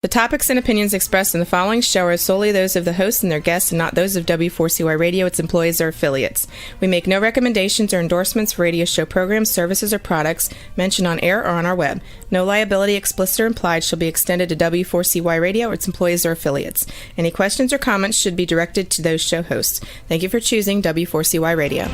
The topics and opinions expressed in the following show are solely those of the host and their guests and not those of W4CY Radio, its employees, or affiliates. We make no recommendations or endorsements for radio show programs, services, or products mentioned on air or on our web. No liability, explicit or implied, shall be extended to W4CY Radio or its employees or affiliates. Any questions or comments should be directed to those show hosts. Thank you for choosing W4CY Radio.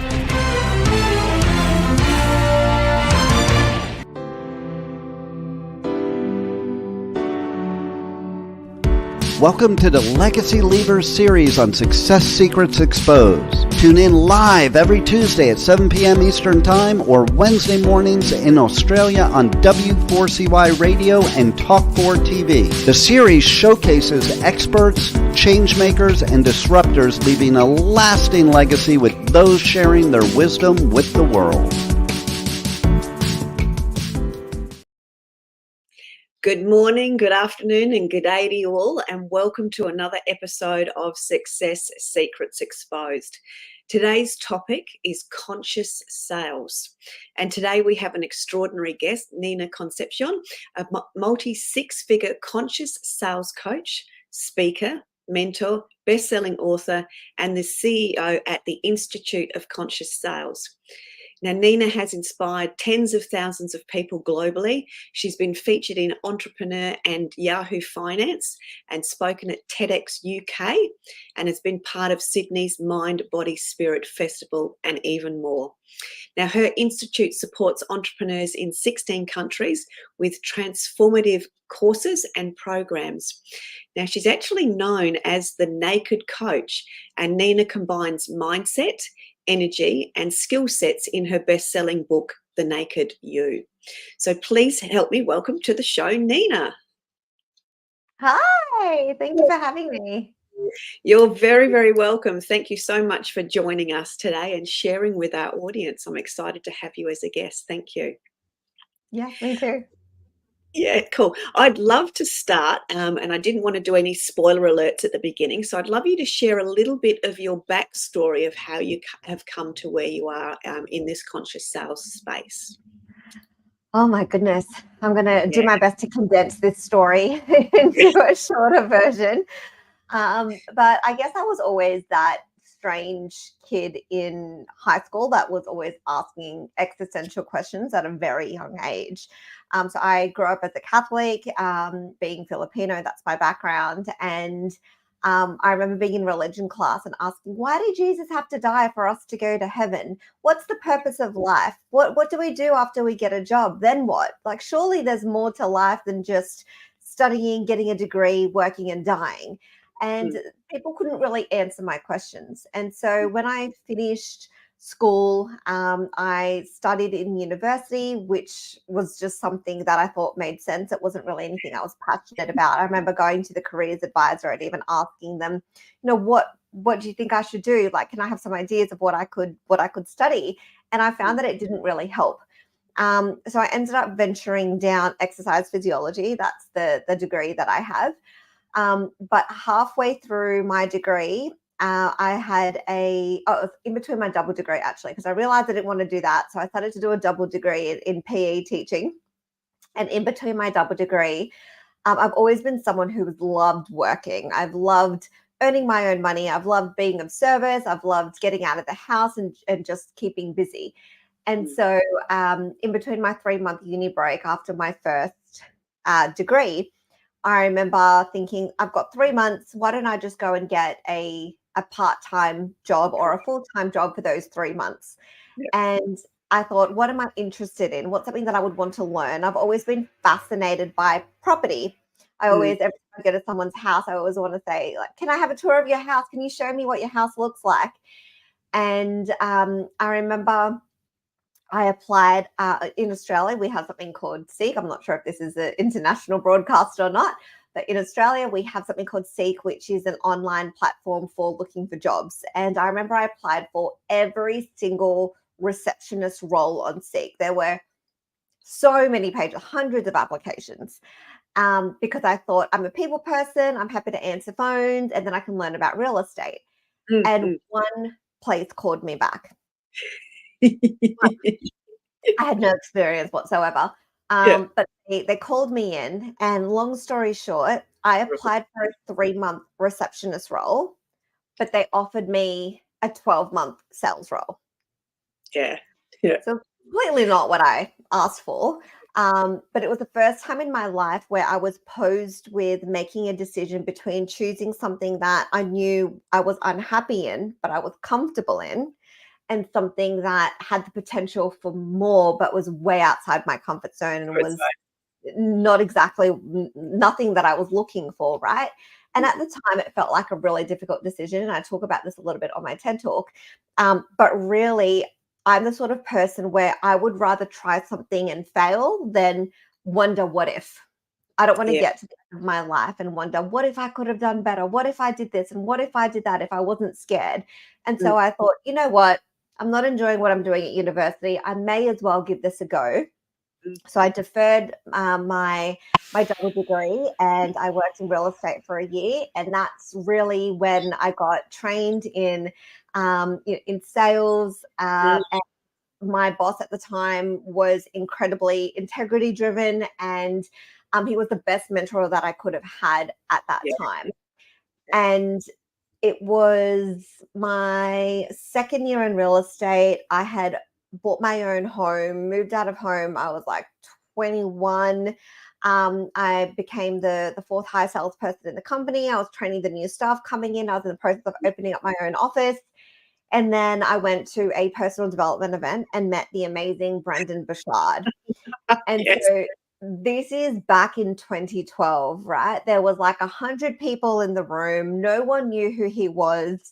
Welcome to the Legacy Leavers series on Success Secrets Exposed. Tune in live every Tuesday at 7 p.m. Eastern Time or Wednesday mornings in Australia on W4CY Radio and Talk4 TV. The series showcases experts, changemakers, and disruptors leaving a lasting legacy with those sharing their wisdom with the world. Good morning, good afternoon, and good day to you all, and welcome to another episode of Success Secrets Exposed. Today's topic is conscious sales, and today we have an extraordinary guest, Nina Concepcion, a multi-six-figure conscious sales coach, speaker, mentor, best-selling author, and the CEO at the Institute of Conscious Sales. Now, Nina has inspired tens of thousands of people globally. She's been featured in Entrepreneur and Yahoo Finance and spoken at Tedx UK and has been part of Sydney's Mind, Body, Spirit Festival and even more. Now, her institute supports entrepreneurs in 16 countries with transformative courses and programs. Now, she's actually known as the Naked Coach, and Nina combines mindset, energy and skill sets in her best-selling book, The Naked You. So please help me welcome to the show, Nina. Hi, thank you for having me. You're very, very welcome. Thank you so much for joining us today and sharing with our audience. I'm excited to have you as a guest. Thank you. Yeah, me too. Yeah, cool. I'd love to start, and I didn't want to do any spoiler alerts at the beginning, so I'd love you to share a little bit of your backstory of how you have come to where you are in this conscious sales space. Oh my goodness. I'm going to do my best to condense this story into a shorter version. But I guess I was always that strange kid in high school that was always asking existential questions at a very young age. So I grew up as a Catholic, being Filipino, that's my background. And I remember being in religion class and asking, why did Jesus have to die for us to go to heaven? What's the purpose of life? What do we do after we get a job? Then what? Like, surely there's more to life than just studying, getting a degree, working and dying. And people couldn't really answer my questions. And so when I finished school, I studied in university, which was just something that I thought made sense. It wasn't really anything I was passionate about. I remember going to the careers advisor and even asking them, what do you think I should do? Like, can I have some ideas of what I could study? And I found that it didn't really help. So I ended up venturing down exercise physiology. That's the degree that I have. But halfway through my degree, I had in between my double degree, actually, because I realized I didn't want to do that. So I started to do a double degree in PE teaching. And in between my double degree, I've always been someone who has loved working. I've loved earning my own money. I've loved being of service. I've loved getting out of the house and just keeping busy. And so in between my 3-month uni break after my first degree, I remember thinking, I've got 3 months. Why don't I just go and get a part-time job or a full-time job for those 3 months? Yeah. And I thought, what am I interested in? What's something that I would want to learn? I've always been fascinated by property. Every time I go to someone's house, I always want to say, like, can I have a tour of your house? Can you show me what your house looks like? And I remember I applied in Australia. We have something called Seek. I'm not sure if this is an international broadcast or not, but in Australia, we have something called Seek, which is an online platform for looking for jobs. And I remember I applied for every single receptionist role on Seek. There were so many pages, hundreds of applications, because I thought, I'm a people person. I'm happy to answer phones, and then I can learn about real estate. And one place called me back. I had no experience whatsoever. But they called me in, and long story short, I applied for a 3-month receptionist role, but they offered me a 12-month sales role. Yeah. Yeah. So completely not what I asked for. But it was the first time in my life where I was posed with making a decision between choosing something that I knew I was unhappy in, but I was comfortable in, and something that had the potential for more, but was way outside my comfort zone and was not exactly nothing that I was looking for, right? And at the time, it felt like a really difficult decision. And I talk about this a little bit on my TED Talk. But really, I'm the sort of person where I would rather try something and fail than wonder what if. I don't want to get to the end of my life and wonder, what if I could have done better? What if I did this? And what if I did that if I wasn't scared? And so I thought, you know what? I'm not enjoying what I'm doing at university. I may as well give this a go. So I deferred my double degree, and I worked in real estate for a year. And that's really when I got trained in sales. And my boss at the time was incredibly integrity driven, and he was the best mentor that I could have had at that time. And it was my second year in real estate. I had bought my own home, moved out of home. I was like 21. I became the fourth highest salesperson in the company. I was training the new staff coming in. I was in the process of opening up my own office. And then I went to a personal development event and met the amazing Brendan Bouchard. And so this is back in 2012, right? There was like 100 people in the room. No one knew who he was.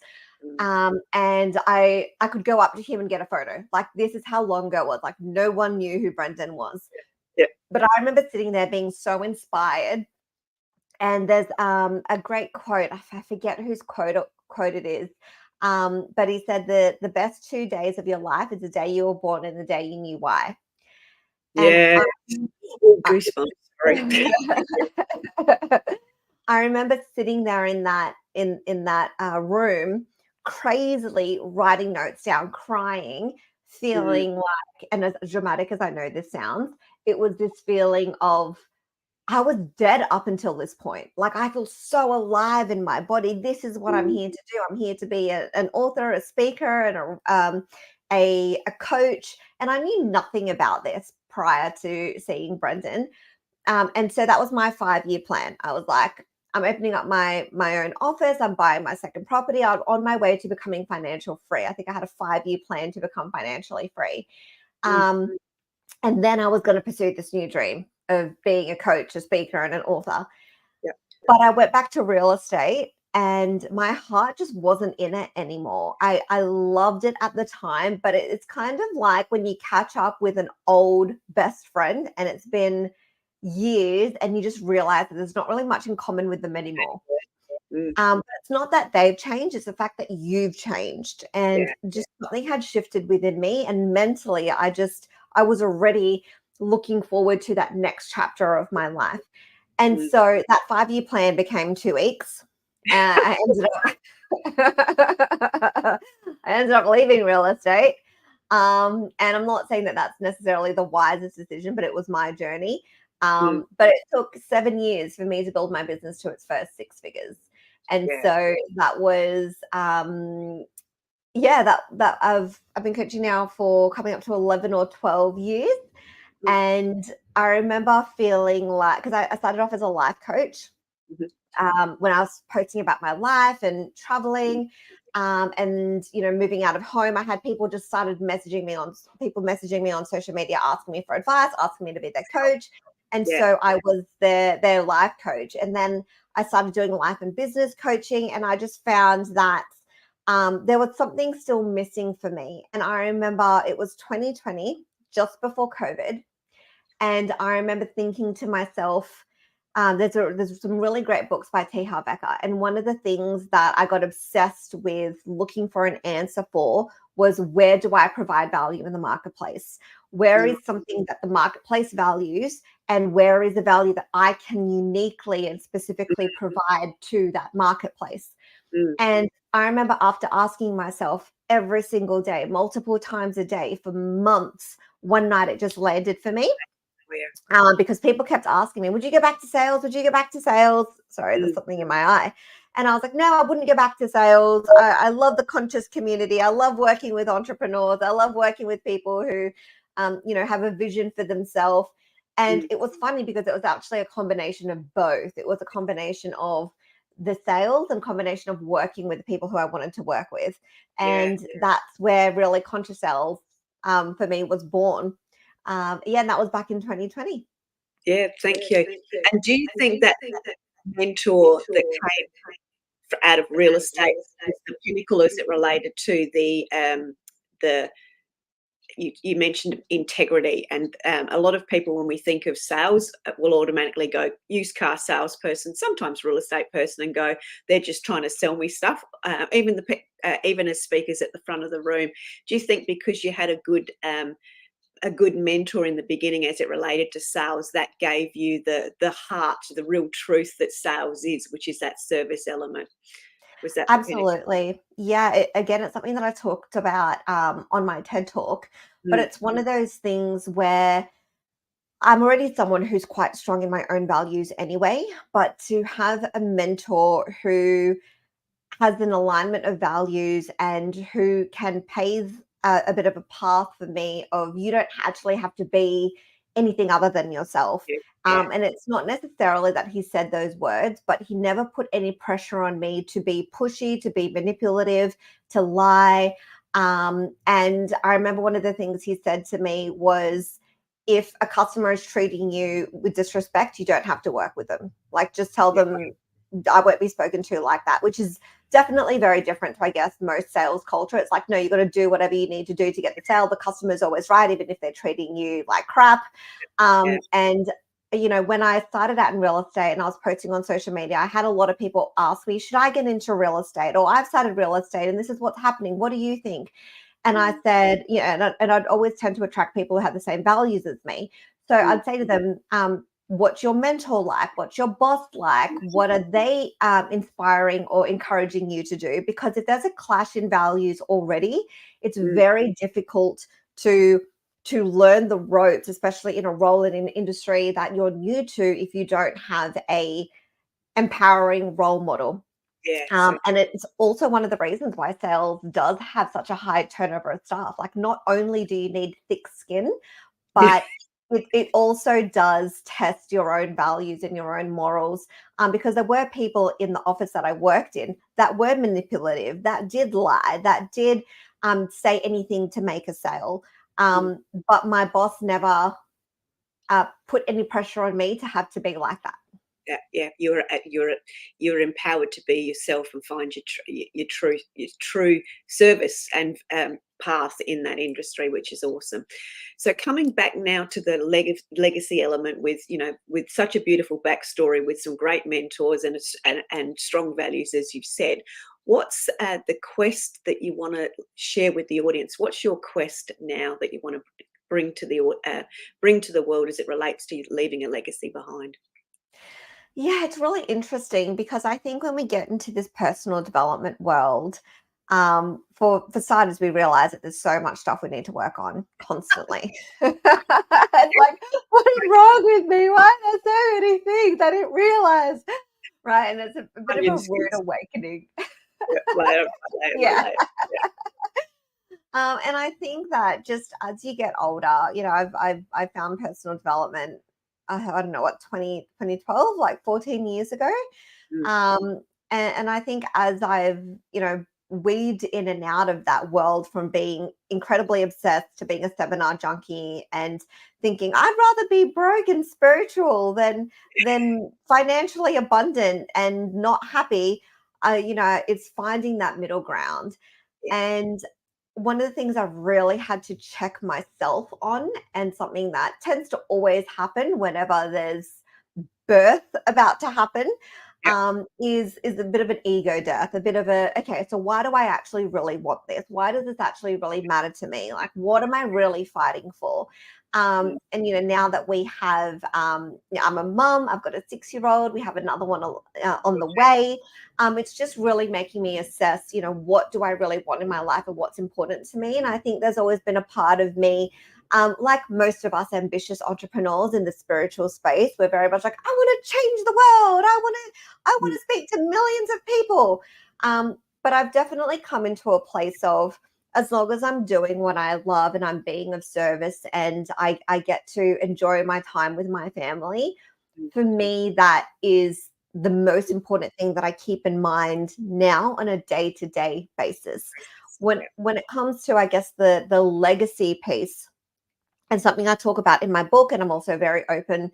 And I could go up to him and get a photo. Like, this is how long ago it was. Like, no one knew who Brendan was. Yeah. But I remember sitting there being so inspired. And there's a great quote. I forget whose quote it is. But he said that the best 2 days of your life is the day you were born and the day you knew why. Yeah. Goosebumps. Sorry. I remember sitting there in that room, crazily writing notes down, crying, feeling like, and as dramatic as I know this sounds, it was this feeling of, I was dead up until this point. Like, I feel so alive in my body. This is what I'm here to do. I'm here to be an author, a speaker, and a coach. And I knew nothing about this prior to seeing Brendan. And so that was my 5-year plan. I was like, I'm opening up my own office. I'm buying my second property. I'm on my way to becoming financial free. I think I had a 5-year plan to become financially free. And then I was going to pursue this new dream of being a coach, a speaker, and an author. Yep. But I went back to real estate, and my heart just wasn't in it anymore. I loved it at the time, but it's kind of like when you catch up with an old best friend and it's been years and you just realize that there's not really much in common with them anymore. But it's not that they've changed, it's the fact that you've changed, and just something had shifted within me, and mentally I was already looking forward to that next chapter of my life. And so that 5-year plan became 2 weeks. I ended up leaving real estate. And I'm not saying that that's necessarily the wisest decision, but it was my journey. But it took 7 years for me to build my business to its first 6 figures. And so that was, that I've been coaching now for coming up to 11 or 12 years. And I remember feeling like, because I started off as a life coach when I was posting about my life and traveling and, moving out of home. I had people just started messaging me on social media, asking me for advice, asking me to be their coach. And so I was their life coach. And then I started doing life and business coaching, and I just found that there was something still missing for me. And I remember it was 2020, just before COVID. And I remember thinking to myself, there's some really great books by T. Harv Eker. And one of the things that I got obsessed with looking for an answer for was, where do I provide value in the marketplace? Where is something that the marketplace values, and where is the value that I can uniquely and specifically provide to that marketplace? And I remember after asking myself every single day, multiple times a day for months, one night it just landed for me. because people kept asking me, would you go back to sales? Would you go back to sales? Sorry, there's something in my eye. And I was like, no, I wouldn't go back to sales. I love the conscious community. I love working with entrepreneurs. I love working with people who, have a vision for themselves. And it was funny because it was actually a combination of both. It was a combination of the sales and combination of working with the people who I wanted to work with. And that's where really conscious sales for me was born. And that was back in 2020. Yeah, thank you. And do you think that mentor that came out of real estate is the pinnacle as it related to the you mentioned integrity, and a lot of people, when we think of sales, will automatically go used car salesperson, sometimes real estate person, and go, they're just trying to sell me stuff. Even as speakers at the front of the room, do you think because you had a good mentor in the beginning as it related to sales, that gave you the heart, the real truth that sales is, which is that service element? Was that absolutely? Yeah. Again, it's something that I talked about on my TED Talk, but it's one of those things where I'm already someone who's quite strong in my own values anyway, but to have a mentor who has an alignment of values and who can pave a bit of a path for me of, you don't actually have to be anything other than yourself. And it's not necessarily that he said those words, but he never put any pressure on me to be pushy, to be manipulative, to lie. And I remember one of the things he said to me was, if a customer is treating you with disrespect, you don't have to work with them. Like, just tell them I won't be spoken to like that, which is definitely very different to, I guess, most sales culture. It's like, no, you got to do whatever you need to do to get the sale. The customer's always right, even if they're treating you like crap. And when I started out in real estate and I was posting on social media, I had a lot of people ask me, should I get into real estate? Or I've started real estate and this is what's happening. What do you think? And I said, and I'd always tend to attract people who have the same values as me. So I'd say to them, what's your mentor like? What's your boss like? What are they inspiring or encouraging you to do? Because if there's a clash in values already, it's very difficult to learn the ropes, especially in a role in an industry that you're new to, if you don't have a empowering role model. And it's also one of the reasons why sales does have such a high turnover of staff. Like, not only do you need thick skin, but it also does test your own values and your own morals, because there were people in the office that I worked in that were manipulative, that did lie, that did say anything to make a sale. But my boss never put any pressure on me to have to be like that. You're empowered to be yourself and find your true service and path in that industry, which is awesome. So coming back now to the legacy element, with such a beautiful backstory, with some great mentors and strong values, as you've said, what's the quest that you want to share with the audience? What's your quest now that you want to bring to the world as it relates to leaving a legacy behind? Yeah, it's really interesting because I think when we get into this personal development world, for starters, we realize that there's so much stuff we need to work on constantly. It's like, what is wrong with me? Why are there so many things I didn't realize? Right. And it's a bit of a weird awakening. Yeah. And I think that just as you get older, I've found personal development, I don't know what, 2012, like 14 years ago. And I think as I've, weaved in and out of that world, from being incredibly obsessed to being a seminar junkie and thinking I'd rather be broke and spiritual than financially abundant and not happy, it's finding that middle ground. And one of the things I've really had to check myself on, and something that tends to always happen whenever there's birth about to happen, is a bit of an ego death, a bit of okay, so why do I actually really want this? Why does this actually really matter to me? Like, what am I really fighting for? And now that we have, I'm a mum, I've got a 6-year-old, we have another one on the way. It's just really making me assess, what do I really want in my life and what's important to me? And I think there's always been a part of me Like most of us ambitious entrepreneurs in the spiritual space, we're very much like, I want to change the world. I want to speak to millions of people. But I've definitely come into a place of, as long as I'm doing what I love and I'm being of service and I get to enjoy my time with my family, for me, that is the most important thing that I keep in mind now on a day-to-day basis. When it comes to, I guess, the legacy piece, and something I talk about in my book, and I'm also very open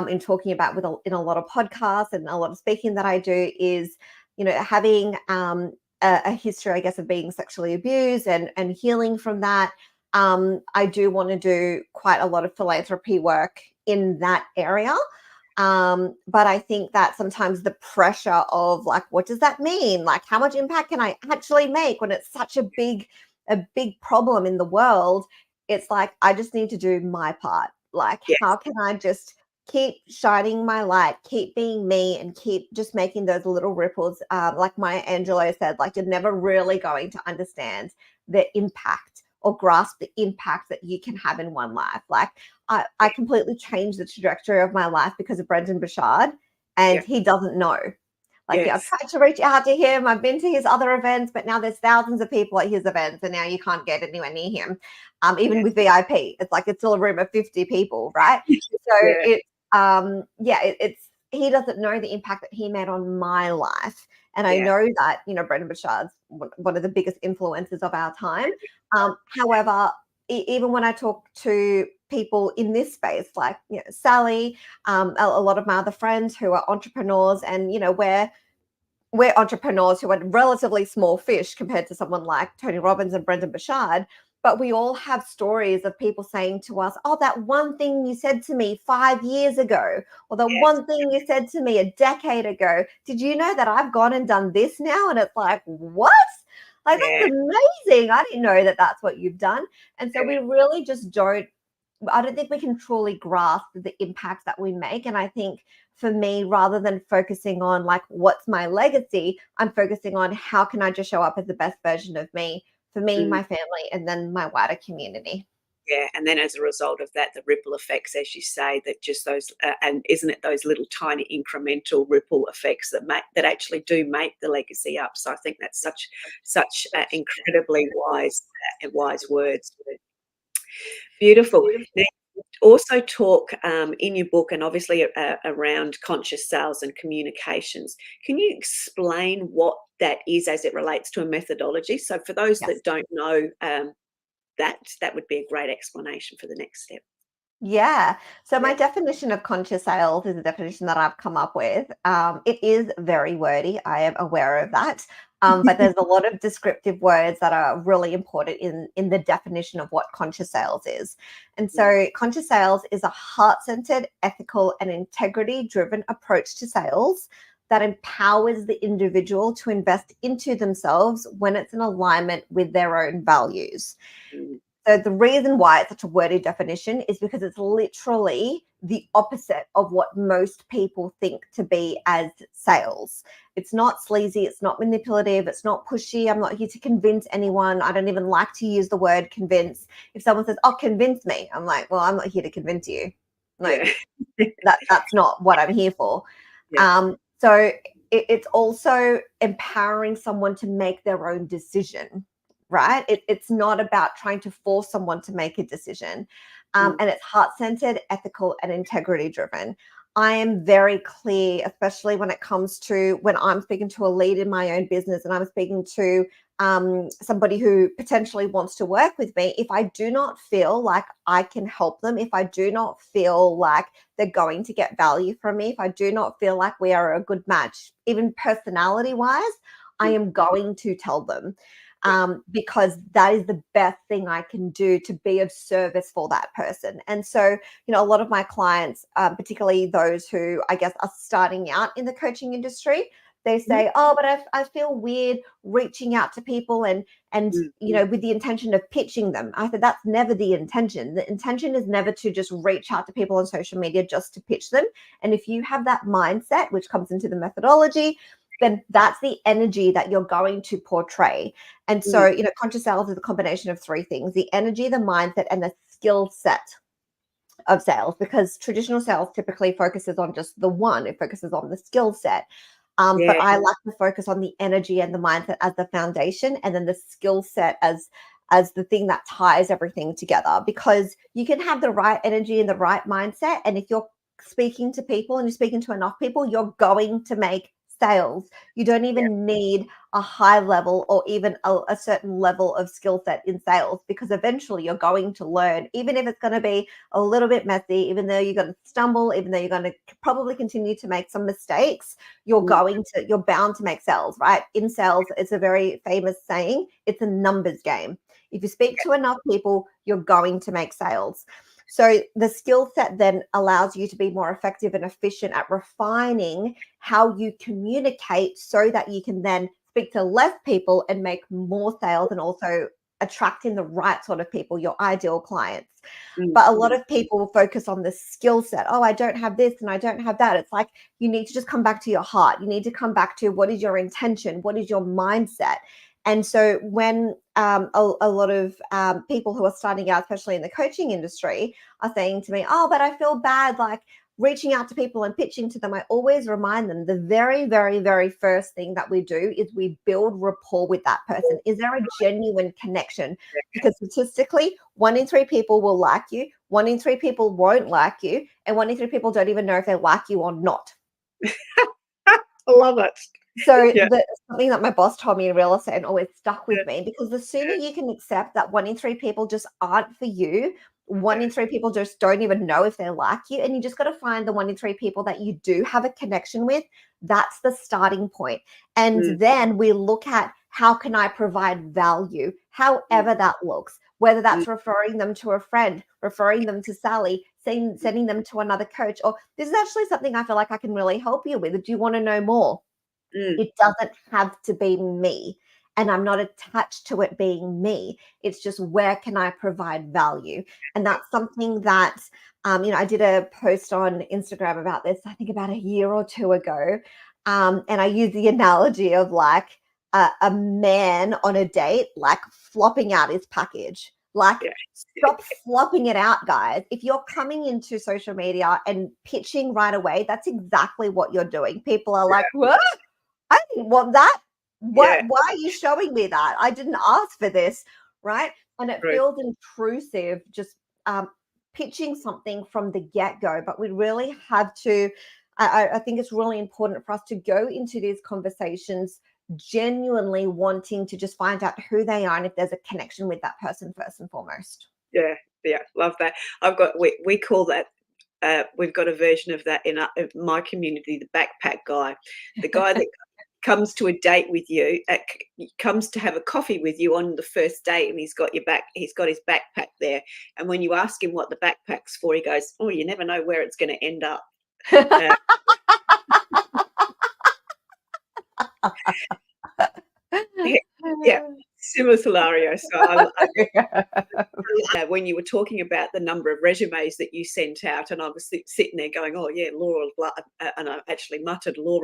in talking about in a lot of podcasts and a lot of speaking that I do, is, having a history, I guess, of being sexually abused and healing from that. I do want to do quite a lot of philanthropy work in that area. But I think that sometimes the pressure of like, what does that mean? Like, how much impact can I actually make when it's such a big problem in the world? It's like, I just need to do my part. Like, how can I just keep shining my light, keep being me, and keep just making those little ripples? Like Maya Angelou said, like, you're never really going to understand the impact or grasp the impact that you can have in one life. Like, I completely changed the trajectory of my life because of Brendan Burchard, and he doesn't know. Like, I've tried to reach out to him. I've been to his other events, but now there's thousands of people at his events, and now you can't get anywhere near him. Even with VIP, it's like it's still a room of 50 people, right? So it's he doesn't know the impact that he made on my life. And I know that, Brendan Burchard's one of the biggest influences of our time. However, even when I talk to people in this space, like, Sally, a lot of my other friends who are entrepreneurs, and, we're entrepreneurs who are relatively small fish compared to someone like Tony Robbins and Brendan Burchard. But we all have stories of people saying to us, oh, that one thing you said to me 5 years ago, or the one thing you said to me a decade ago, did you know that I've gone and done this now? And it's like, what? Like, that's amazing. I didn't know that that's what you've done. And so we really just I don't think we can truly grasp the impact that we make. And I think for me, rather than focusing on like, what's my legacy, I'm focusing on how can I just show up as the best version of me for me, my family, and then my wider community. Yeah, and then as a result of that, the ripple effects, as you say, that just those, and isn't it those little tiny incremental ripple effects that actually do make the legacy up? So I think that's such incredibly wise words. Beautiful. Now, you also talk in your book, and obviously around conscious sales and communications. Can you explain what that is as it relates to a methodology? So for those that don't know, that would be a great explanation for the next step. Yeah. So my definition of conscious sales is a definition that I've come up with. It is very wordy. I am aware of that. But there's a lot of descriptive words that are really important in the definition of what conscious sales is. And so conscious sales is a heart-centered, ethical, and integrity-driven approach to sales that empowers the individual to invest into themselves when it's in alignment with their own values. So the reason why it's such a wordy definition is because it's literally the opposite of what most people think to be as sales. It's not sleazy, it's not manipulative, it's not pushy. I'm not here to convince anyone. I don't even like to use the word convince. If someone says, oh, convince me, I'm like, well, I'm not here to convince you. Like, that's not what I'm here for. So it's also empowering someone to make their own decision. Right? It's not about trying to force someone to make a decision. And it's heart-centered, ethical, and integrity-driven. I am very clear, especially when it comes to when I'm speaking to a lead in my own business and I'm speaking to somebody who potentially wants to work with me. If I do not feel like I can help them, if I do not feel like they're going to get value from me, if I do not feel like we are a good match, even personality-wise, I am going to tell them. Because that is the best thing I can do to be of service for that person. And so, a lot of my clients, particularly those who I guess are starting out in the coaching industry, they say, oh, but I feel weird reaching out to people and with the intention of pitching them. I said, that's never the intention. The intention is never to just reach out to people on social media just to pitch them. And if you have that mindset, which comes into the methodology, then that's the energy that you're going to portray. And so, conscious sales is a combination of three things: the energy, the mindset, and the skill set of sales, because traditional sales typically focuses on just the one, it focuses on the skill set. But I like to focus on the energy and the mindset as the foundation, and then the skill set as the thing that ties everything together, because you can have the right energy and the right mindset, and if you're speaking to people and you're speaking to enough people, you're going to make sales. You don't even need a high level or even a certain level of skill set in sales, because eventually you're going to learn, even if it's going to be a little bit messy, even though you're going to stumble, even though you're going to probably continue to make some mistakes, you're bound to make sales, right? In sales, it's a very famous saying, it's a numbers game. If you speak to enough people, you're going to make sales. So the skill set then allows you to be more effective and efficient at refining how you communicate, so that you can then speak to less people and make more sales, and also attracting the right sort of people, your ideal clients. But a lot of people focus on the skill set. Oh, I don't have this and I don't have that. It's like, you need to just come back to your heart. You need to come back to, what is your intention? What is your mindset? And so when a lot of people who are starting out, especially in the coaching industry, are saying to me, oh, but I feel bad, like reaching out to people and pitching to them, I always remind them the very, very, very first thing that we do is we build rapport with that person. Is there a genuine connection? Because statistically, 1 in 3 people will like you, 1 in 3 people won't like you, and 1 in 3 people don't even know if they like you or not. I love it. So something that my boss told me in real estate and always stuck with me, because the sooner you can accept that 1 in 3 people just aren't for you, 1 in 3 people just don't even know if they like you, and you just got to find the 1 in 3 people that you do have a connection with. That's the starting point. And then we look at, how can I provide value, however that looks, whether that's referring them to a friend, referring them to Sally, sending them to another coach, or this is actually something I feel like I can really help you with. Do you want to know more? It doesn't have to be me, and I'm not attached to it being me. It's just, where can I provide value? And that's something that, I did a post on Instagram about this, I think about a year or two ago. And I used the analogy of like a man on a date, like flopping out his package. Like, stop flopping it out, guys. If you're coming into social media and pitching right away, that's exactly what you're doing. People are like, what? I didn't want that. Why are you showing me that? I didn't ask for this, right? And it feels intrusive, just pitching something from the get-go. But we really have to, I think it's really important for us to go into these conversations genuinely wanting to just find out who they are and if there's a connection with that person first and foremost. Yeah, love that. We call that, we've got a version of that in my community, the backpack guy, the guy that comes to a date with you, comes to have a coffee with you on the first date, and he's got his backpack there, and when you ask him what the backpack's for, he goes, oh, you never know where it's going to end up. Similar scenario. So when you were talking about the number of resumes that you sent out, and I was sitting there going, oh yeah, and I actually muttered law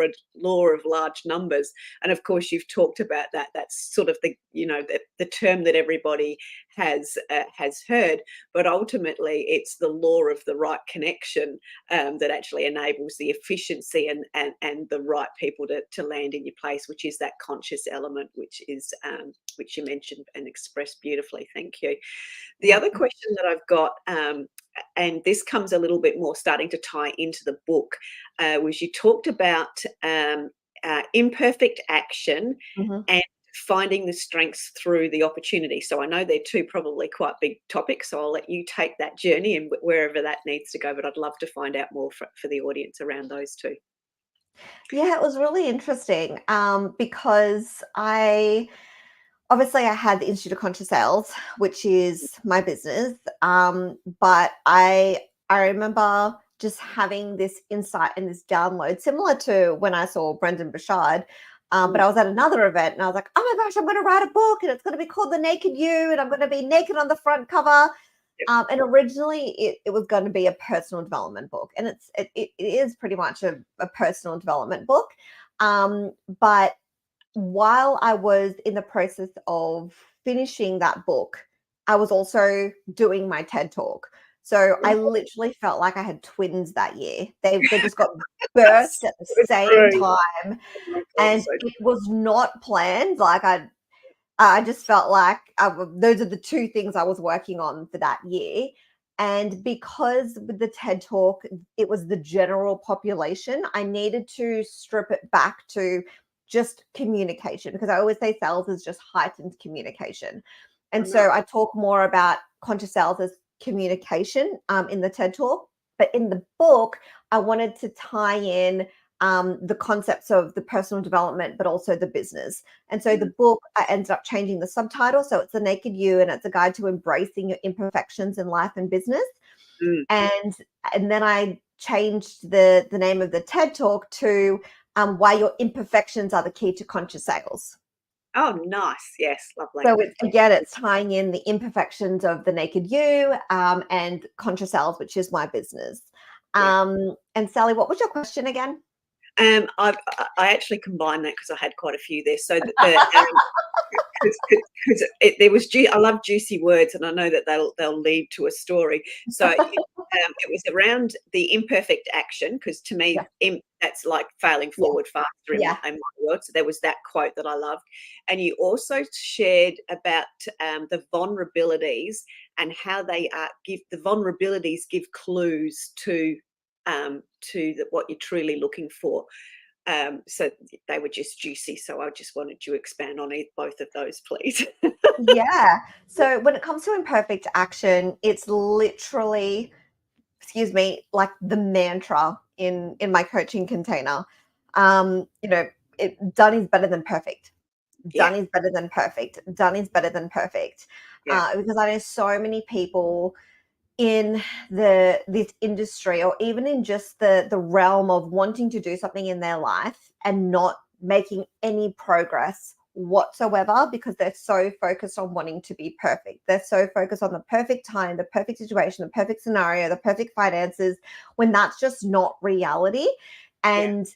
of large numbers. And of course you've talked about that. That's sort of the term that everybody has heard, but ultimately it's the law of the right connection that actually enables the efficiency and the right people to land in your place, which is that conscious element, which you mentioned and expressed beautifully. Thank you. The other question that I've got, and this comes a little bit more starting to tie into the book, was you talked about imperfect action and finding the strengths through the opportunity. So I know they're two probably quite big topics, so I'll let you take that journey and wherever that needs to go, but I'd love to find out more for the audience around those two. Yeah, it was really interesting because obviously I had the Institute of Conscious Sales, which is my business, but I remember just having this insight and this download, similar to when I saw Brendan Burchard. But I was at another event and I was like, oh my gosh, I'm going to write a book and it's going to be called The Naked You and I'm going to be naked on the front cover. And originally it was going to be a personal development book. And it is pretty much a personal development book. But while I was in the process of finishing that book, I was also doing my TED Talk. So I literally felt like I had twins that year. They just got birthed at the same time, and it was not planned. Like I just felt like those are the two things I was working on for that year. And because with the TED Talk, it was the general population, I needed to strip it back to just communication, because I always say sales is just heightened communication. And so I talk more about conscious sales as communication in the TED Talk. But in the book, I wanted to tie in the concepts of the personal development, but also the business. And so the book, I ended up changing the subtitle. So it's The Naked You, and it's a guide to embracing your imperfections in life and business. And then I changed the name of the TED Talk to Why Your Imperfections Are the Key to Conscious Sales. Oh, nice. Yes, lovely. So it's tying in the imperfections of The Naked You and conscious sales, which is my business. And Sally, what was your question again? I actually combined that because I had quite a few there. So there was I love juicy words, and I know that they'll lead to a story. So it was around the imperfect action, because to me that's like failing forward faster in my world. So there was that quote that I loved, and you also shared about the vulnerabilities and how they give clues to what you're truly looking for. So they were just juicy. So I just wanted you to expand on both of those, please. Yeah. So when it comes to imperfect action, it's literally, like the mantra in my coaching container. Done is better than perfect. Done is better than perfect. Done is better than perfect. Because I know so many people in this industry, or even in just the realm of wanting to do something in their life and not making any progress whatsoever, because they're so focused on wanting to be perfect. They're so focused on the perfect time, the perfect situation, the perfect scenario, the perfect finances, when that's just not reality. And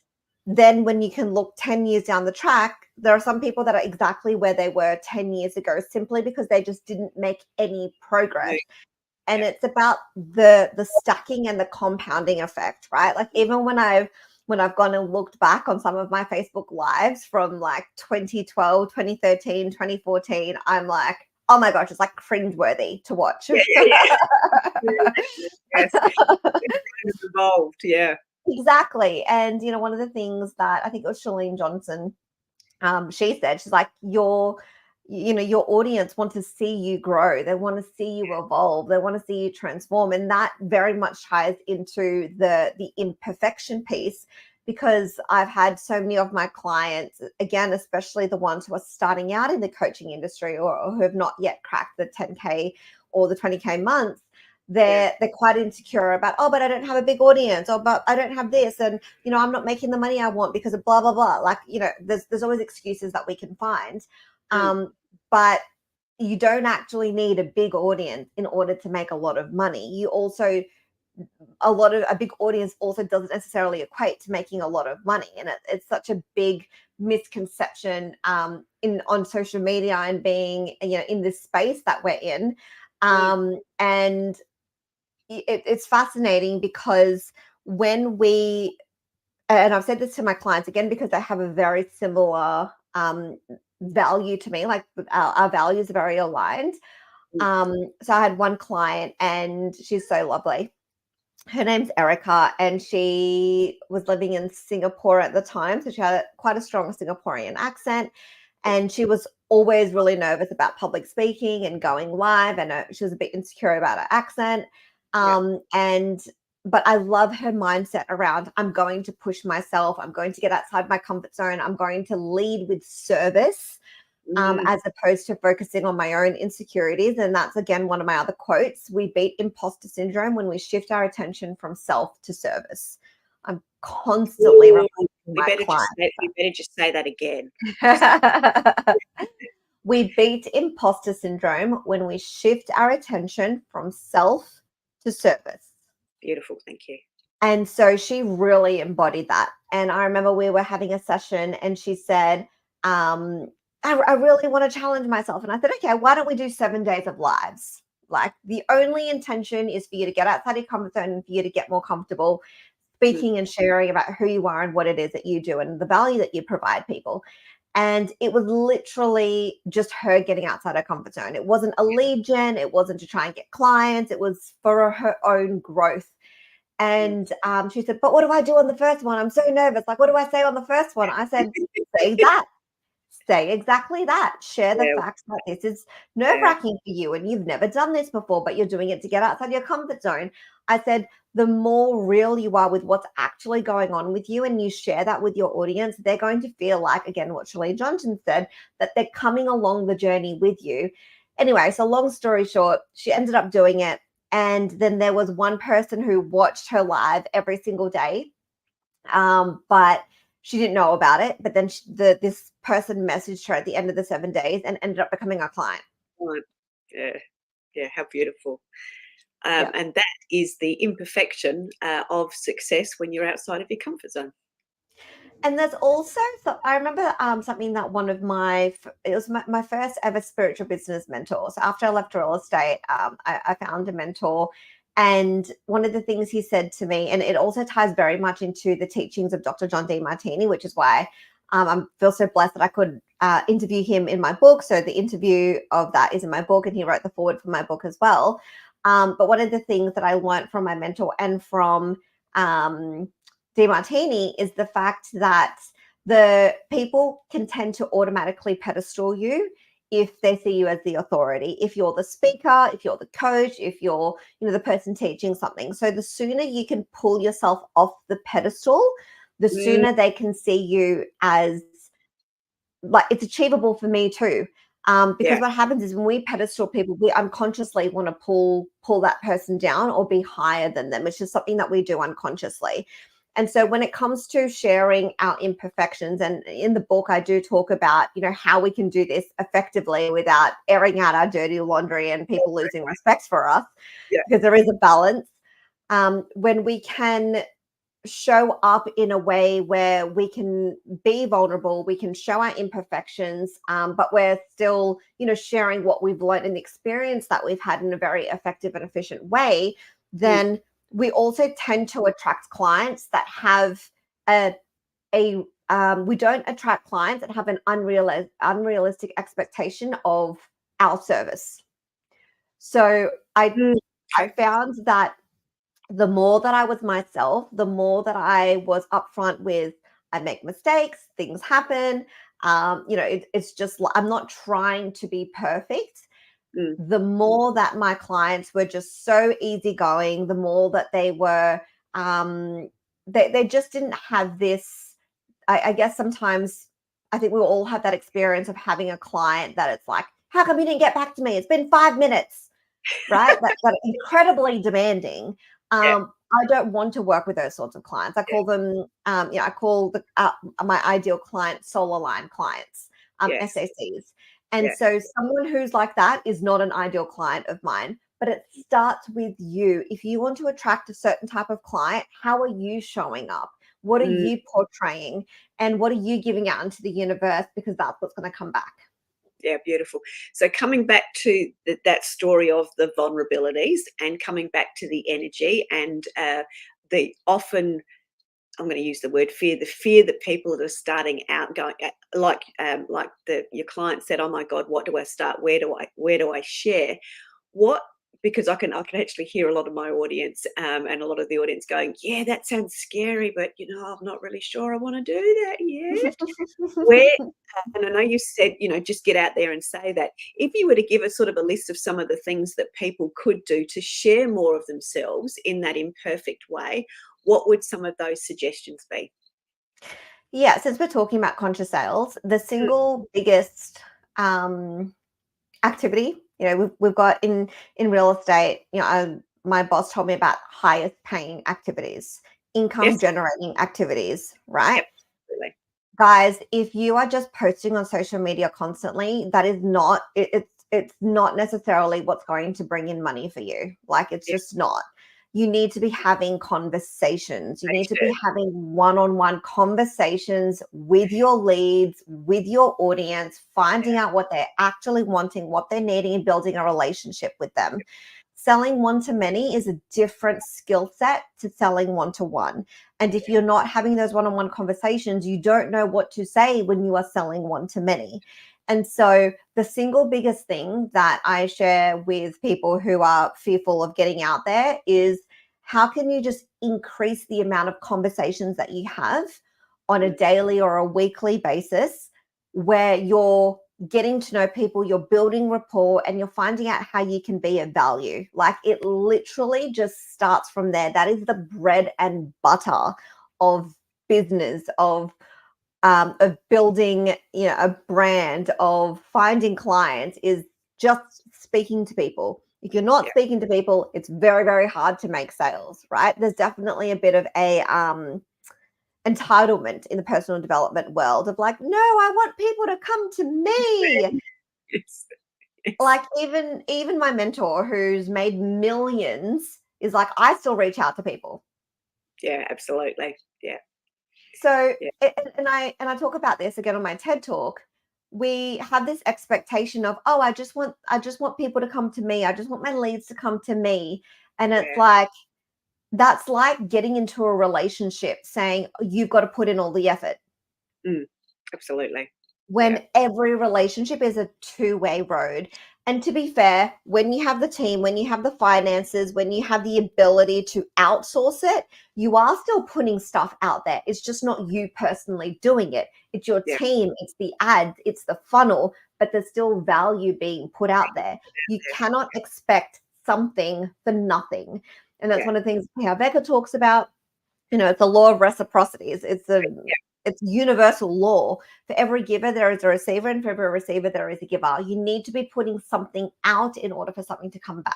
then when you can look 10 years down the track, there are some people that are exactly where they were 10 years ago, simply because they just didn't make any progress. And it's about the stacking and the compounding effect, right? Like even when I've gone and looked back on some of my Facebook lives from like 2012, 2013, 2014, I'm like, oh my gosh, it's like cringeworthy to watch. Yes. It's evolved, Exactly. And one of the things that I think it was Shalene Johnson, she said, she's like, your audience want to see you grow. They want to see you evolve. They want to see you transform. And that very much ties into the imperfection piece, because I've had so many of my clients, again, especially the ones who are starting out in the coaching industry or who have not yet cracked the 10K or the 20K months. They're quite insecure about, but I don't have a big audience, but I don't have this, and I'm not making the money I want because of blah blah blah. Like there's always excuses that we can find, but you don't actually need a big audience in order to make a lot of money. You also a big audience also doesn't necessarily equate to making a lot of money, and it's such a big misconception on social media and being in this space that we're in, and it's fascinating because when we, and I've said this to my clients again, because they have a very similar value to me, like our values are very aligned. So I had one client, and she's so lovely. Her name's Erica, and she was living in Singapore at the time. So she had quite a strong Singaporean accent, and she was always really nervous about public speaking and going live. And she was a bit insecure about her accent. But I love her mindset around, I'm going to push myself. I'm going to get outside my comfort zone. I'm going to lead with service, as opposed to focusing on my own insecurities. And that's, again, one of my other quotes. We beat imposter syndrome when we shift our attention from self to service. I'm constantly reminding my clients. You better just say that again. We beat imposter syndrome when we shift our attention from self to service. Beautiful. Thank you. And so she really embodied that. And I remember we were having a session and she said, I really want to challenge myself. And I said, okay, why don't we do 7 days of lives? Like, the only intention is for you to get outside your comfort zone and for you to get more comfortable speaking and sharing about who you are and what it is that you do and the value that you provide people. And it was literally just her getting outside her comfort zone. It wasn't a lead gen. It wasn't to try and get clients. It was for her own growth. And she said, but what do I do on the first one? I'm so nervous. Like, what do I say on the first one? I said, say that. Say exactly that. Share the facts that this is nerve-wracking for you and you've never done this before, but you're doing it to get outside your comfort zone. I said, the more real you are with what's actually going on with you and you share that with your audience, they're going to feel like, again, what Shalene Johnson said, that they're coming along the journey with you. Anyway, so long story short, she ended up doing it. And then there was one person who watched her live every single day. But she didn't know about it. But then this person messaged her at the end of the 7 days and ended up becoming our client. Yeah, how beautiful. And that is the imperfection of success when you're outside of your comfort zone. And there's also, I remember something that one of my first ever spiritual business mentor. So after I left real estate, I found a mentor. And one of the things he said to me, and it also ties very much into the teachings of Dr. John Demartini, which is why I feel so blessed that I could interview him in my book. So the interview of that is in my book, and he wrote the foreword for my book as well. But one of the things that I learned from my mentor and from Demartini is the fact that the people can tend to automatically pedestal you if they see you as the authority, if you're the speaker, if you're the coach, if you're, the person teaching something. So the sooner you can pull yourself off the pedestal, the sooner they can see you as, like, it's achievable for me too. Because what happens is when we pedestal people, we unconsciously want to pull that person down or be higher than them, which is something that we do unconsciously. And so when it comes to sharing our imperfections, and in the book, I do talk about, how we can do this effectively without airing out our dirty laundry and people losing respect for us, because there is a balance. When we can show up in a way where we can be vulnerable, we can show our imperfections, but we're still, sharing what we've learned and the experience that we've had in a very effective and efficient way, then we also tend to attract clients that have we don't attract clients that have an unrealistic expectation of our service. So I found that the more that I was myself, the more that I was upfront with, I make mistakes, things happen. It's just, I'm not trying to be perfect. The more that my clients were just so easygoing, the more that they were, they just didn't have this, I guess sometimes I think we all have that experience of having a client that it's like, how come you didn't get back to me? It's been 5 minutes, right? That incredibly demanding. I don't want to work with those sorts of clients. I call them, I call my ideal client solar line clients, SACs. And so someone who's like that is not an ideal client of mine, but it starts with you. If you want to attract a certain type of client, how are you showing up? What are you portraying? And what are you giving out into the universe? Because that's what's going to come back. Yeah, beautiful. So coming back to that story of the vulnerabilities and coming back to the energy and the often, I'm going to use the word fear, the fear that people that are starting out going, like your client said, oh my God, what do I start? Where do I share? Because I can actually hear a lot of my audience and a lot of the audience going, yeah, that sounds scary, but I'm not really sure I want to do that yet. And I know you said, just get out there and say that. If you were to give us sort of a list of some of the things that people could do to share more of themselves in that imperfect way, what would some of those suggestions be? Yeah, since we're talking about conscious sales, the single biggest activity, we've got in real estate, my boss told me about highest paying activities, income generating activities, right? Absolutely. Guys, if you are just posting on social media constantly, that is not, it's not necessarily what's going to bring in money for you. Like, it's just not. you need to be having conversations. You need to be having one-on-one conversations with your leads, with your audience, finding out what they're actually wanting, what they're needing, and building a relationship with them. Selling one-to-many is a different skill set to selling one-to-one. And if you're not having those one-on-one conversations, you don't know what to say when you are selling one-to-many. And so the single biggest thing that I share with people who are fearful of getting out there is, how can you just increase the amount of conversations that you have on a daily or a weekly basis, where you're getting to know people, you're building rapport, and you're finding out how you can be of value. Like, it literally just starts from there. That is the bread and butter of business, of building, a brand, of finding clients, is just speaking to people. If you're not speaking to people, it's very, very hard to make sales, right? There's definitely a bit of a entitlement in the personal development world of like, no, I want people to come to me. Yes. Like, even my mentor, who's made millions, is like, I still reach out to people. Yeah, absolutely. Yeah. So, and I talk about this again on my TED Talk. We have this expectation of, oh, I just want people to come to me. I just want my leads to come to me. And it's like, that's like getting into a relationship saying you've got to put in all the effort. Absolutely. When every relationship is a two-way road. And to be fair, when you have the team, when you have the finances, when you have the ability to outsource it, you are still putting stuff out there. It's just not you personally doing it. It's your team, it's the ads, it's the funnel, but there's still value being put out there. You cannot expect something for nothing. And that's one of the things how Becca talks about. It's a law of reciprocity. It's universal law. For every giver, there is a receiver, and for every receiver, there is a giver. You need to be putting something out in order for something to come back.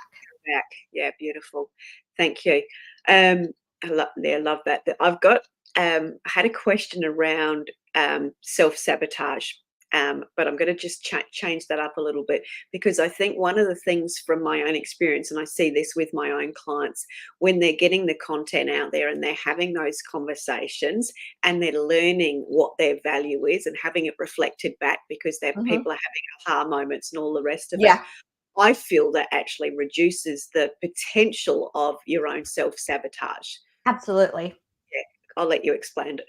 Yeah, beautiful. Thank you. I love that. I've got I had a question around self-sabotage. But I'm going to just change that up a little bit, because I think one of the things from my own experience, and I see this with my own clients, when they're getting the content out there and they're having those conversations and they're learning what their value is and having it reflected back, because people are having aha moments and all the rest of it. I feel that actually reduces the potential of your own self-sabotage. Absolutely. I'll let you expand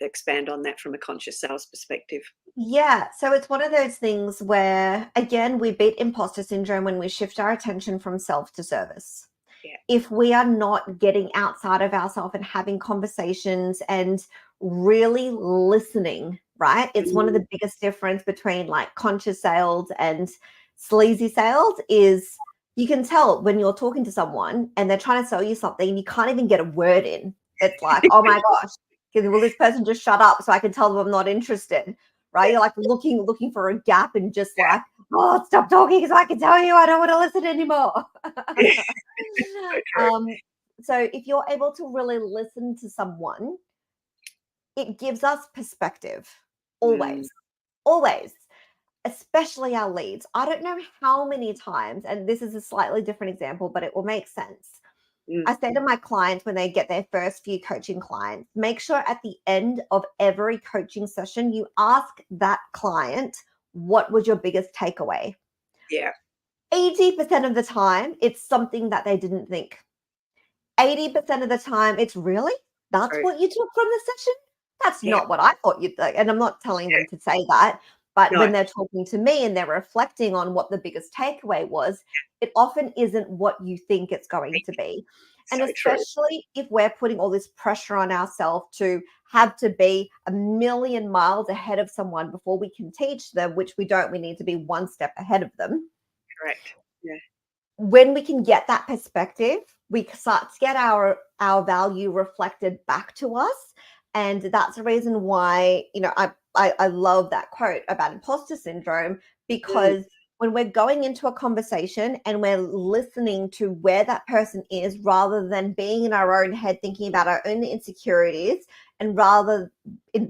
on that from a conscious sales perspective. Yeah, so it's one of those things where, again, we beat imposter syndrome when we shift our attention from self to service. If we are not getting outside of ourselves and having conversations and really listening, right? It's one of the biggest difference between like conscious sales and sleazy sales is you can tell when you're talking to someone and they're trying to sell you something and you can't even get a word in. It's like, oh my gosh, will this person just shut up so I can tell them I'm not interested, right? You're like looking for a gap and just like, oh, stop talking so I can tell you I don't want to listen anymore. So if you're able to really listen to someone, it gives us perspective. Always, especially our leads. I don't know how many times, and this is a slightly different example, but it will make sense. I say to my clients when they get their first few coaching clients, make sure at the end of every coaching session, you ask that client, what was your biggest takeaway? 80% of the time, it's something that they didn't think. 80% of the time, it's really? That's what you took from the session? That's not what I thought you'd think. And I'm not telling them to say that. But when they're talking to me and they're reflecting on what the biggest takeaway was, it often isn't what you think it's going to be. And especially if we're putting all this pressure on ourselves to have to be a million miles ahead of someone before we can teach them, which we don't, we need to be one step ahead of them. Correct. Yeah. When we can get that perspective, we start to get our value reflected back to us. And that's the reason why, I love that quote about imposter syndrome, because when we're going into a conversation and we're listening to where that person is, rather than being in our own head, thinking about our own insecurities, and rather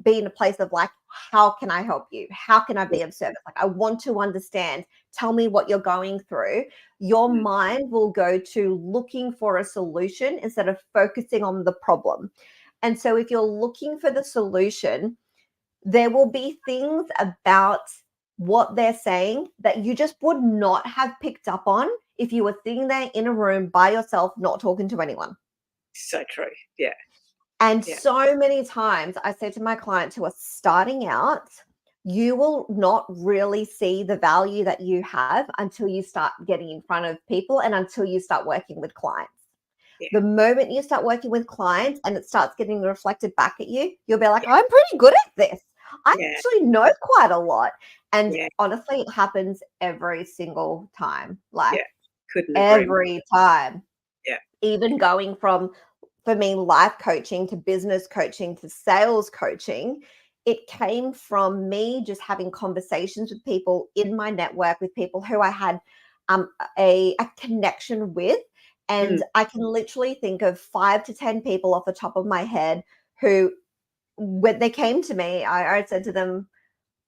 being in a place of like, how can I help you? How can I be of service? Like, I want to understand. Tell me what you're going through. Your mind will go to looking for a solution instead of focusing on the problem. And so if you're looking for the solution, there will be things about what they're saying that you just would not have picked up on if you were sitting there in a room by yourself, not talking to anyone. So true. Yeah. And so many times I say to my clients who are starting out, you will not really see the value that you have until you start getting in front of people and until you start working with clients. Yeah. The moment you start working with clients and it starts getting reflected back at you, you'll be like, I'm pretty good at this. I actually know quite a lot. And honestly, it happens every single time. Like every time. Yeah. Even going from, for me, life coaching to business coaching to sales coaching, it came from me just having conversations with people in my network, with people who I had a connection with. And I can literally think of 5 to 10 people off the top of my head who, when they came to me, I said to them,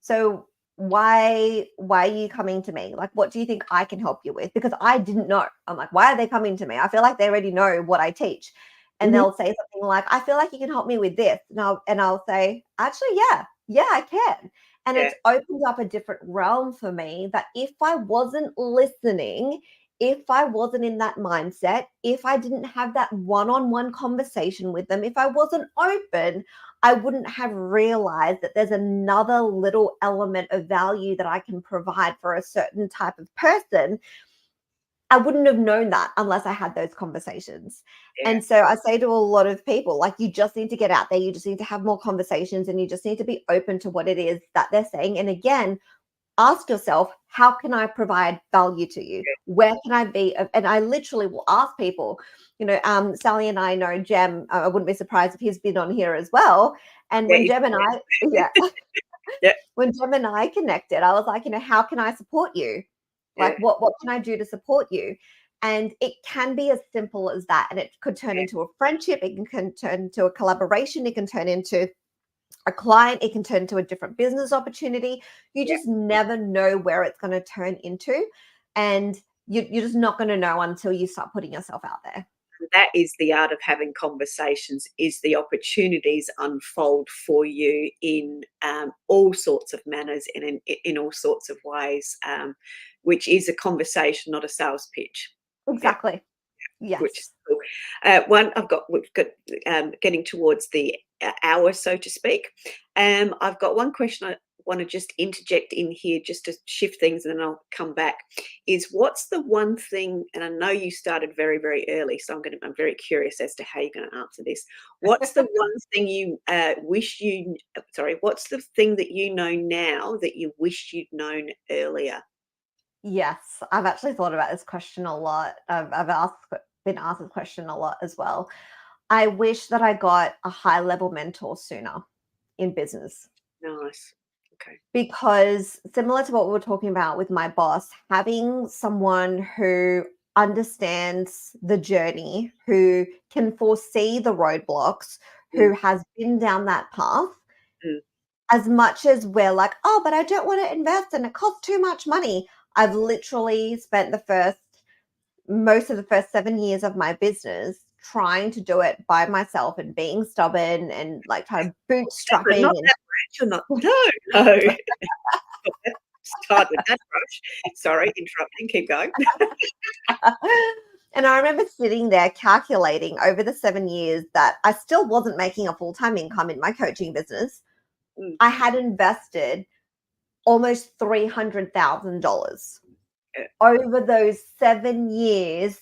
so why are you coming to me? Like, what do you think I can help you with? Because I didn't know. I'm like, why are they coming to me? I feel like they already know what I teach. And they'll say something like, I feel like you can help me with this. And I'll say, actually, yeah, I can. And it's opened up a different realm for me that if I wasn't listening, if I wasn't in that mindset, if I didn't have that one-on-one conversation with them, if I wasn't open, I wouldn't have realized that there's another little element of value that I can provide for a certain type of person. I wouldn't have known that unless I had those conversations. Yeah. And so I say to a lot of people, like, you just need to get out there. You just need to have more conversations and you just need to be open to what it is that they're saying. And again, ask yourself, how can I provide value to you? Where can I be? And I literally will ask people, Sally and I know Jem. I wouldn't be surprised if he's been on here as well. And when Jem and I, when Jem and I connected, I was like, how can I support you? Like, what can I do to support you? And it can be as simple as that. And it could turn into a friendship. It can turn into a collaboration. It can turn into a client. It can turn into a different business opportunity. You just never know where it's going to turn into. And you're just not going to know until you start putting yourself out there. That is the art of having conversations, is the opportunities unfold for you in all sorts of manners and in all sorts of ways, which is a conversation, not a sales pitch. Exactly. Yes. Which is cool. We've got getting towards the hour, so to speak. I've got one question I want to just interject in here just to shift things, and then I'll come back. Is what's the one thing, and I know you started very, very early, so I'm very curious as to how you're going to answer this. What's the one thing you what's the thing that you know now that you wish you'd known earlier? Yes, I've actually thought about this question a lot. I've been asked this question a lot as well. I wish that I got a high-level mentor sooner in business. Nice. Okay. Because similar to what we were talking about with my boss, having someone who understands the journey, who can foresee the roadblocks, who has been down that path, as much as we're like, oh, but I don't want to invest and it costs too much money. I've literally spent most of the first 7 years of my business trying to do it by myself and being stubborn and like trying to bootstrapping. Not that much, or not? No. Start with that brush. Sorry, interrupting. Keep going. And I remember sitting there calculating over the 7 years that I still wasn't making a full-time income in my coaching business. I had invested almost $300,000 over those 7 years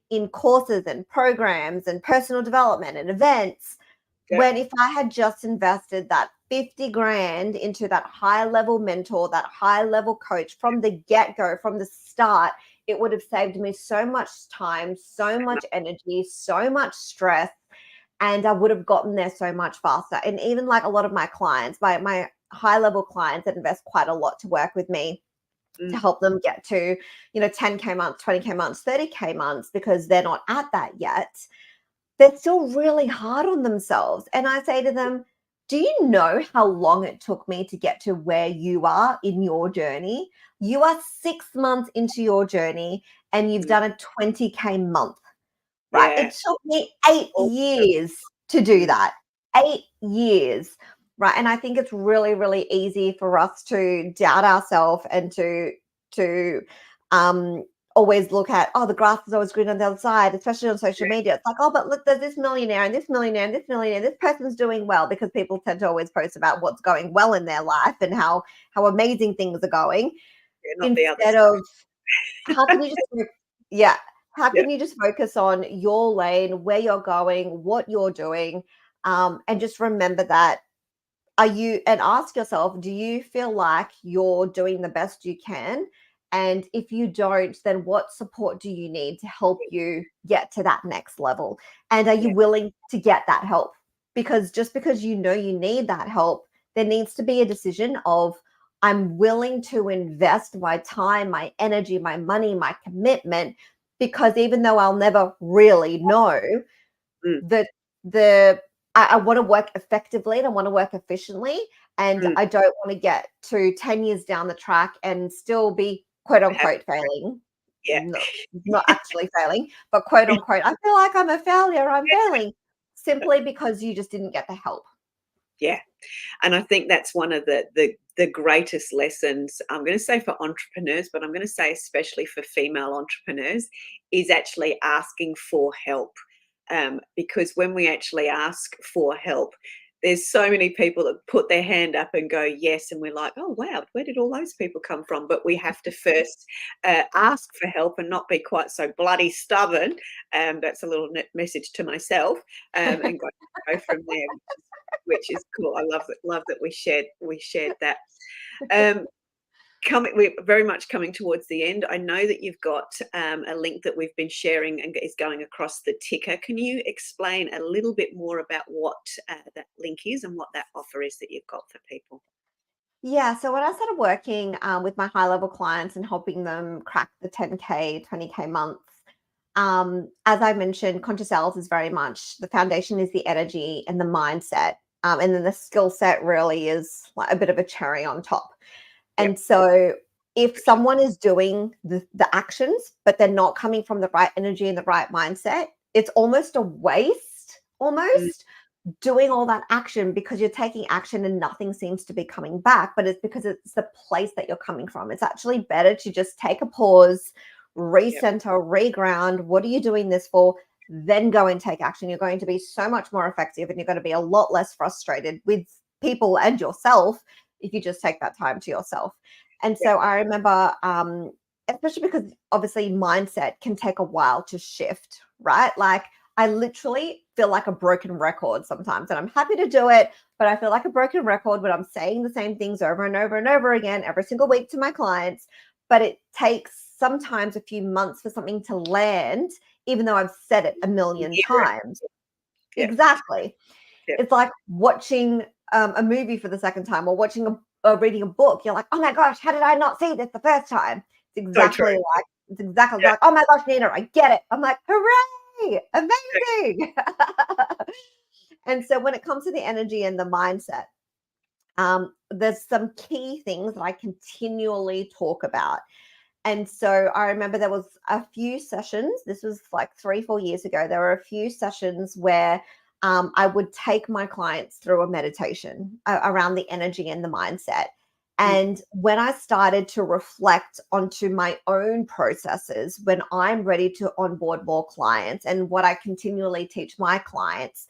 in courses and programs and personal development and events. When if I had just invested that 50 grand into that high level mentor, that high level coach from the get-go, from the start, it would have saved me so much time, so much energy, so much stress, and I would have gotten there so much faster. And even like a lot of my clients, my high level clients that invest quite a lot to work with me to help them get to, 10K months, 20K months, 30K months, because they're not at that yet. They're still really hard on themselves. And I say to them, do you know how long it took me to get to where you are in your journey? You are 6 months into your journey and you've done a 20K month, right? Yeah. It took me 8 years to do that. 8 years, right? And I think it's really, really easy for us to doubt ourselves and to always look at, oh, the grass is always green on the other side, especially on social media. It's like, oh, but look, there's this millionaire and this millionaire and this millionaire. This person's doing well, because people tend to always post about what's going well in their life and how amazing things are going, Not the other instead side. of how can you just how can you just focus on your lane, where you're going, what you're doing, and just remember that, and ask yourself, do you feel like you're doing the best you can? And if you don't, then what support do you need to help you get to that next level? And are you willing to get that help? Because just because you know you need that help, there needs to be a decision of, I'm willing to invest my time, my energy, my money, my commitment, because even though I'll never really know, that I want to work effectively and I want to work efficiently, and I don't want to get to 10 years down the track and still be quote unquote failing. Yeah. No, not actually failing, but quote unquote, I feel like I'm a failure, I'm failing, simply because you just didn't get the help. Yeah. And I think that's one of the greatest lessons, I'm going to say for entrepreneurs, but I'm going to say especially for female entrepreneurs, is actually asking for help. Because when we actually ask for help, there's so many people that put their hand up and go, yes. And we're like, oh, wow, where did all those people come from? But we have to first ask for help and not be quite so bloody stubborn. That's a little message to myself, and go from there, which is cool. I love that we shared that. We're very much coming towards the end. I know that you've got a link that we've been sharing and is going across the ticker. Can you explain a little bit more about what that link is and what that offer is that you've got for people? Yeah, so when I started working with my high-level clients and helping them crack the 10K, 20K months, as I mentioned, conscious sales is very much the foundation, is the energy and the mindset. And then the skill set really is like a bit of a cherry on top. And so if someone is doing the actions, but they're not coming from the right energy and the right mindset, it's almost a waste, doing all that action, because you're taking action and nothing seems to be coming back. But it's because it's the place that you're coming from. It's actually better to just take a pause, recenter, reground. What are you doing this for? Then go and take action. You're going to be so much more effective, and you're going to be a lot less frustrated with people and yourself if you just take that time to yourself. And so I remember, especially because obviously mindset can take a while to shift, right? Like, I literally feel like a broken record sometimes, and I'm happy to do it, but I feel like a broken record when I'm saying the same things over and over and over again every single week to my clients. But it takes sometimes a few months for something to land, even though I've said it a million times. Exactly. It's like watching a movie for the second time, or watching reading a book. You're like, oh my gosh, how did I not see this the first time? It's exactly like, oh my gosh, Nina, I get it. I'm like, hooray, amazing. And so when it comes to the energy and the mindset, there's some key things that I continually talk about. And so I remember there was a few sessions, this was like 3-4 years ago, there were a few sessions where I would take my clients through a meditation around the energy and the mindset. And when I started to reflect onto my own processes, when I'm ready to onboard more clients, and what I continually teach my clients,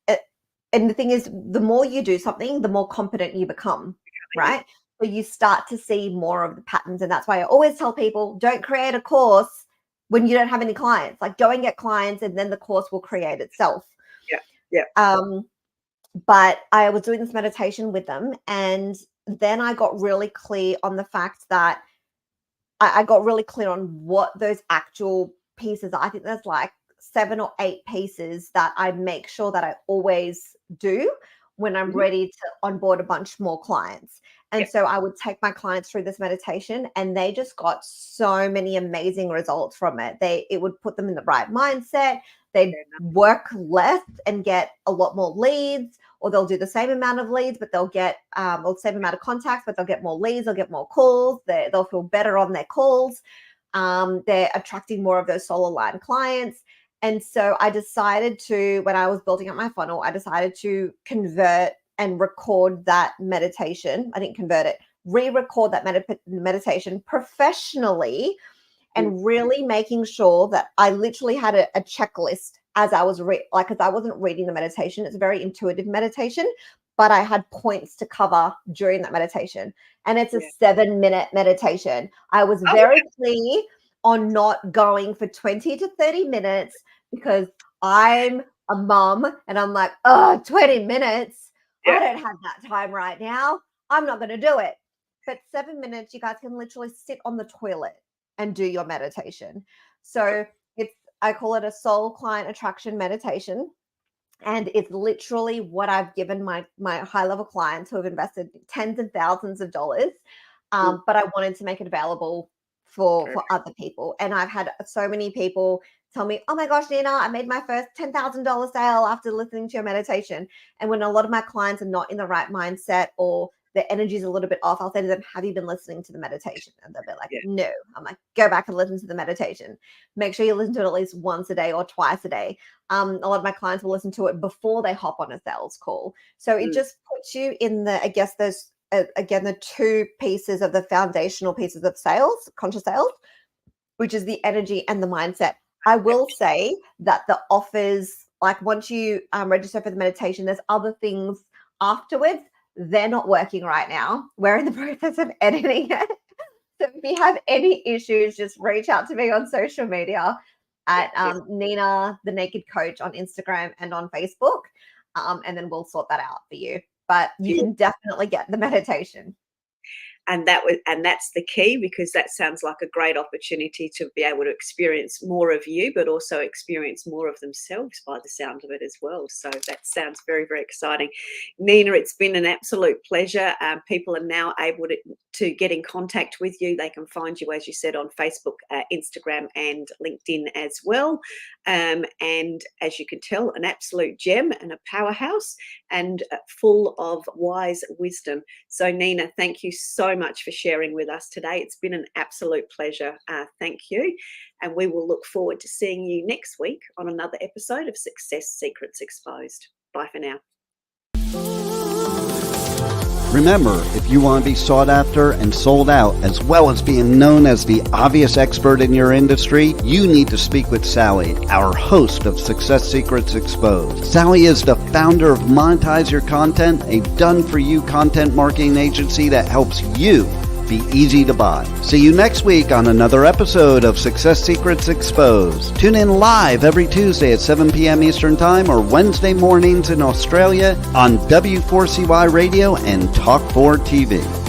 and the thing is, the more you do something, the more competent you become, right? So you start to see more of the patterns. And that's why I always tell people, don't create a course when you don't have any clients. Like, go and get clients, and then the course will create itself. But I was doing this meditation with them, and then I got really clear on the fact that I got really clear on what those actual pieces are. I think there's like 7 or 8 pieces that I make sure that I always do when I'm ready to onboard a bunch more clients. And so I would take my clients through this meditation, and they just got so many amazing results from it. It would put them in the right mindset. They'd work less and get a lot more leads, or they'll do the same amount of leads, but they'll get or the same amount of contacts, but they'll get more leads, they'll get more calls, they'll feel better on their calls. They're attracting more of those soul aligned clients. And so I decided to, when I was building up my funnel, I decided to convert and record that meditation. I didn't convert it, re-record that meditation professionally, and really making sure that I literally had a checklist as I was because I wasn't reading the meditation. It's a very intuitive meditation, but I had points to cover during that meditation. And it's a 7-minute meditation. I was very clear on not going for 20 to 30 minutes because I'm a mum and I'm like, 20 minutes. I don't have that time right now. I'm not going to do it. But 7 minutes, you guys can literally sit on the toilet and do your meditation. So I call it a soul client attraction meditation. And it's literally what I've given my high level clients who have invested tens of thousands of dollars. But I wanted to make it available for other people. And I've had so many people tell me, oh my gosh, Nina, I made my first $10,000 sale after listening to your meditation. And when a lot of my clients are not in the right mindset or the energy is a little bit off, I'll say to them, have you been listening to the meditation? And they'll be like, no. I'm like, go back and listen to the meditation. Make sure you listen to it at least once a day or twice a day. A lot of my clients will listen to it before they hop on a sales call. So it just puts you in the, I guess there's, again, the two pieces of the foundational pieces of sales, conscious sales, which is the energy and the mindset. I will say that the offers, like once you register for the meditation, there's other things afterwards. They're not working right now. We're in the process of editing it. So if you have any issues, just reach out to me on social media at Nina, the Naked Coach on Instagram and on Facebook. And then we'll sort that out for you. But you can definitely get the meditation. And that's the key, because that sounds like a great opportunity to be able to experience more of you, but also experience more of themselves by the sound of it as well. So that sounds very, very exciting. Nina, it's been an absolute pleasure. People are now able to get in contact with you. They can find you, as you said, on Facebook, Instagram and LinkedIn as well. And as you can tell, an absolute gem and a powerhouse and full of wise wisdom. So Nina, thank you so much for sharing with us today. It's been an absolute pleasure. Thank you. And we will look forward to seeing you next week on another episode of Success Secrets Exposed. Bye for now. Remember, if you want to be sought after and sold out, as well as being known as the obvious expert in your industry, you need to speak with Sally, our host of Success Secrets Exposed. Sally is the founder of Monetize Your Content, a done-for-you content marketing agency that helps you be easy to buy. See you next week on another episode of Success Secrets Exposed. Tune in live every Tuesday at 7 p.m. Eastern Time or Wednesday mornings in Australia on W4CY Radio and Talk4 TV.